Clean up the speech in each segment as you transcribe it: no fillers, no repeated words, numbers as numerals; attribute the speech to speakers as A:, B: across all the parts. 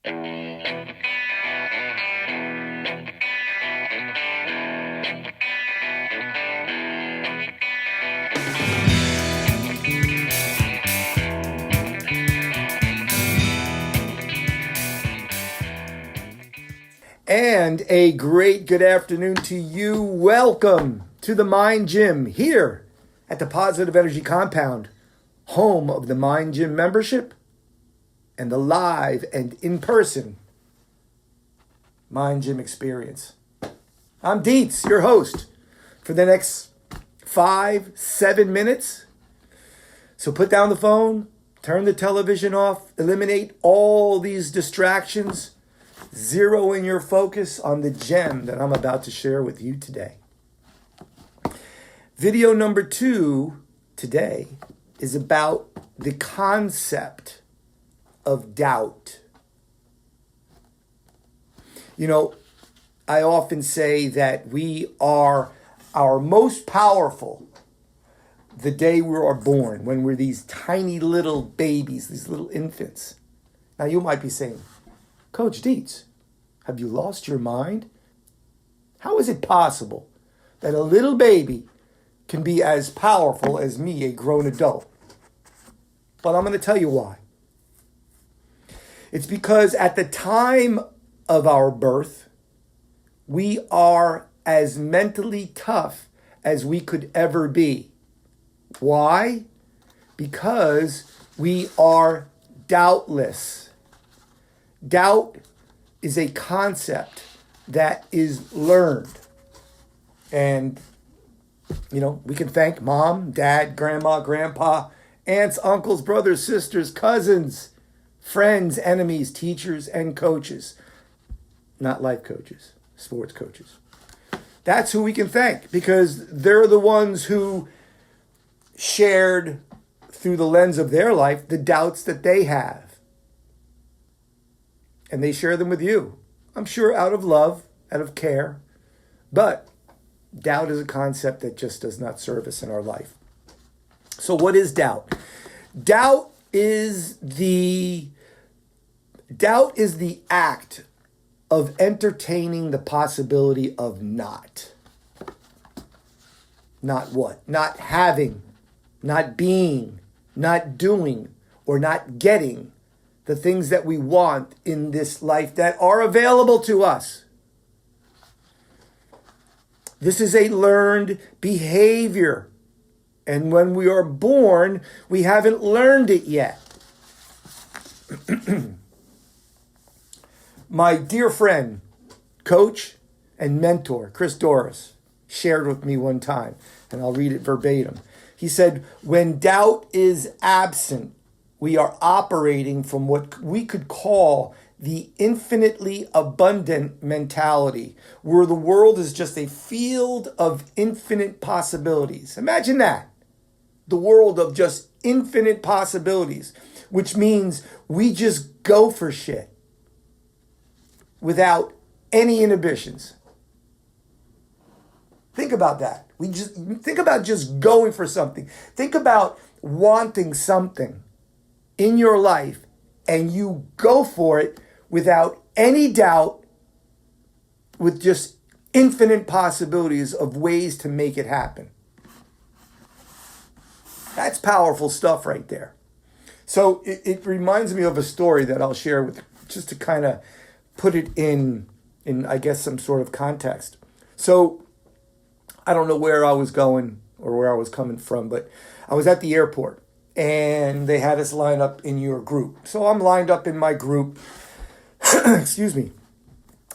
A: And a great good afternoon to you. Welcome to the Mind Gym here at the Positive Energy Compound, home of the Mind Gym membership and the live and in-person Mind Gym experience. I'm Deetz, your host, for the next 5-7 minutes. So put down the phone, turn the television off, eliminate all these distractions. Zero in your focus on the gem that I'm about to share with you today. Video number 2 today is about the concept of doubt. You know, I often say that we are our most powerful the day we are born, when we're these tiny little babies, these little infants. Now you might be saying, Coach Deetz, have you lost your mind? How is it possible that a little baby can be as powerful as me, a grown adult? But I'm going to tell you why. It's because at the time of our birth, we are as mentally tough as we could ever be. Why? Because we are doubtless. Doubt is a concept that is learned. And, you know, we can thank mom, dad, grandma, grandpa, aunts, uncles, brothers, sisters, cousins, friends, enemies, teachers, and coaches. Not life coaches, sports coaches. That's who we can thank, because they're the ones who shared through the lens of their life the doubts that they have. And they share them with you. I'm sure out of love, out of care. But doubt is a concept that just does not serve us in our life. So what is doubt? Doubt is the act of entertaining the possibility of not. Not what? Not having, not being, not doing, or not getting the things that we want in this life that are available to us. This is a learned behavior. And when we are born, we haven't learned it yet. My dear friend, coach, and mentor, Chris Doris, shared with me one time, and I'll read it verbatim. He said, when doubt is absent, we are operating from what we could call the infinitely abundant mentality, where the world is just a field of infinite possibilities. Imagine that. The world of just infinite possibilities, which means we just go for shit without any inhibitions. Think about that. Think about just going for something. Think about wanting something in your life, and you go for it without any doubt, with just infinite possibilities of ways to make it happen. That's powerful stuff right there. So it reminds me of a story that I'll share with, just to kind of put it in I guess some sort of context. So I don't know where I was going or where I was coming from, but I was at the airport. And they had us line up in your group. So I'm lined up in my group. Excuse me.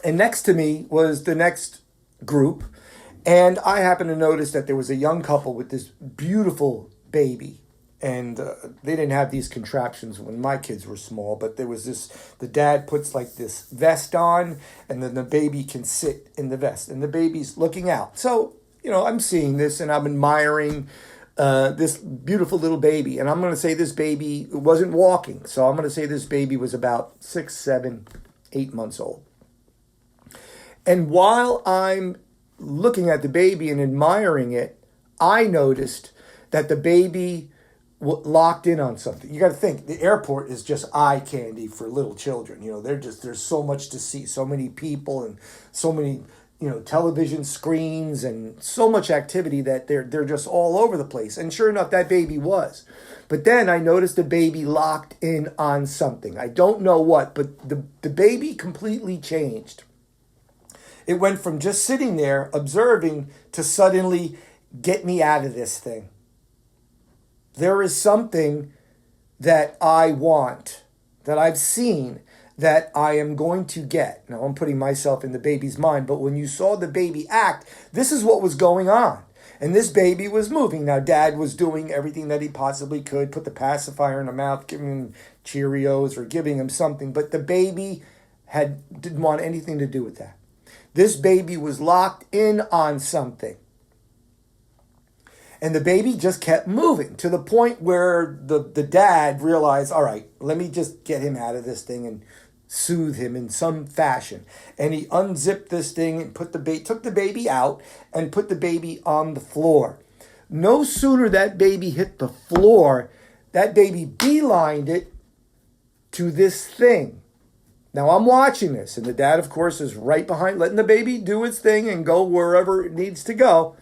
A: And next to me was the next group. And I happened to notice that there was a young couple with this beautiful baby. And they didn't have these contraptions when my kids were small. But there was this, the dad puts like this vest on. And then the baby can sit in the vest. And the baby's looking out. So, you know, I'm seeing this and I'm admiring this beautiful little baby. And I'm going to say this baby wasn't walking. So I'm going to say this baby was about 6, 7, 8 months old. And while I'm looking at the baby and admiring it, I noticed that the baby locked in on something. You got to think the airport is just eye candy for little children. There's so much to see, so many people and so many television screens and so much activity that they're just all over the place. And sure enough, that baby was. But then I noticed the baby locked in on something. I don't know what, but the baby completely changed. It went from just sitting there observing to suddenly, get me out of this thing. There is something that I want, that I've seen, that I am going to get. Now I'm putting myself in the baby's mind, but when you saw the baby act, this is what was going on. And this baby was moving. Now dad was doing everything that he possibly could, put the pacifier in the mouth, giving him Cheerios or giving him something, but the baby didn't want anything to do with that. This baby was locked in on something. And the baby just kept moving to the point where the dad realized, all right, let me just get him out of this thing and soothe him in some fashion. And he unzipped this thing and took the baby out and put the baby on the floor. No sooner that baby hit the floor, that baby beelined it to this thing. Now I'm watching this, and the dad, of course, is right behind, letting the baby do its thing and go wherever it needs to go.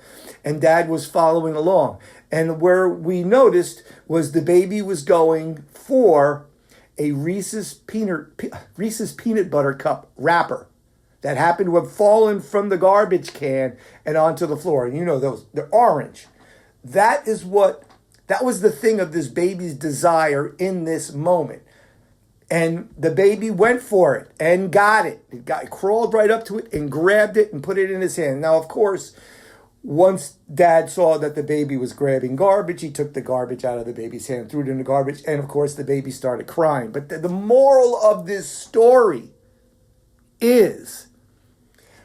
A: And dad was following along. And where we noticed was the baby was going for a Reese's peanut butter cup wrapper that happened to have fallen from the garbage can and onto the floor. And they're orange. That was the thing of this baby's desire in this moment. And the baby went for it and got it. It crawled right up to it and grabbed it and put it in his hand. Now, of course, once dad saw that the baby was grabbing garbage, he took the garbage out of the baby's hand, threw it in the garbage, and of course the baby started crying. But the moral of this story is,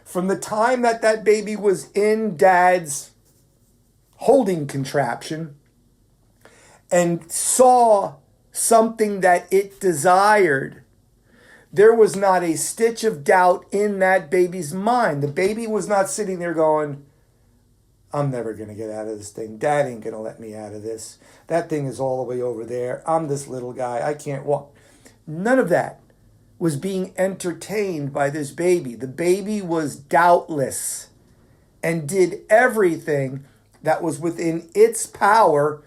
A: from the time that baby was in dad's holding contraption and saw something that it desired, there was not a stitch of doubt in that baby's mind. The baby was not sitting there going, I'm never going to get out of this thing. Dad ain't going to let me out of this. That thing is all the way over there. I'm this little guy. I can't walk. None of that was being entertained by this baby. The baby was doubtless and did everything that was within its power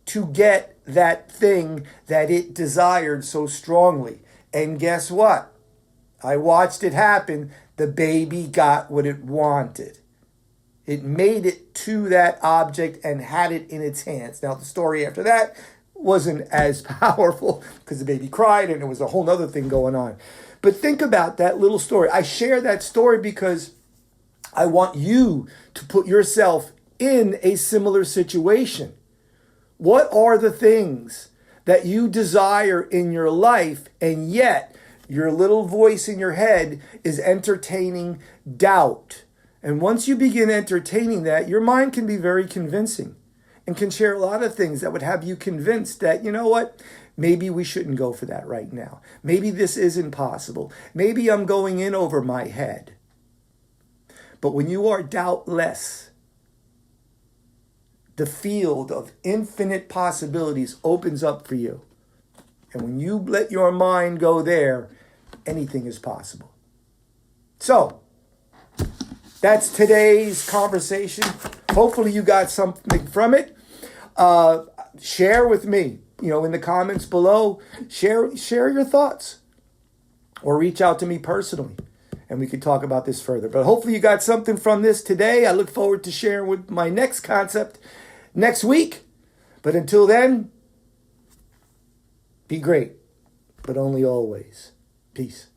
A: to get that thing that it desired so strongly. And guess what? I watched it happen. The baby got what it wanted. It made it to that object and had it in its hands. Now, the story after that wasn't as powerful because the baby cried and there was a whole other thing going on. But think about that little story. I share that story because I want you to put yourself in a similar situation. What are the things that you desire in your life, and yet your little voice in your head is entertaining doubt? And once you begin entertaining that, your mind can be very convincing and can share a lot of things that would have you convinced that, you know what, maybe we shouldn't go for that right now. Maybe this isn't possible. Maybe I'm going in over my head. But when you are doubtless, the field of infinite possibilities opens up for you. And when you let your mind go there, anything is possible. So, that's today's conversation. Hopefully you got something from it. Share with me, in the comments below. Share your thoughts. Or reach out to me personally, and we could talk about this further. But hopefully you got something from this today. I look forward to sharing with my next concept next week. But until then, be great, but only always. Peace.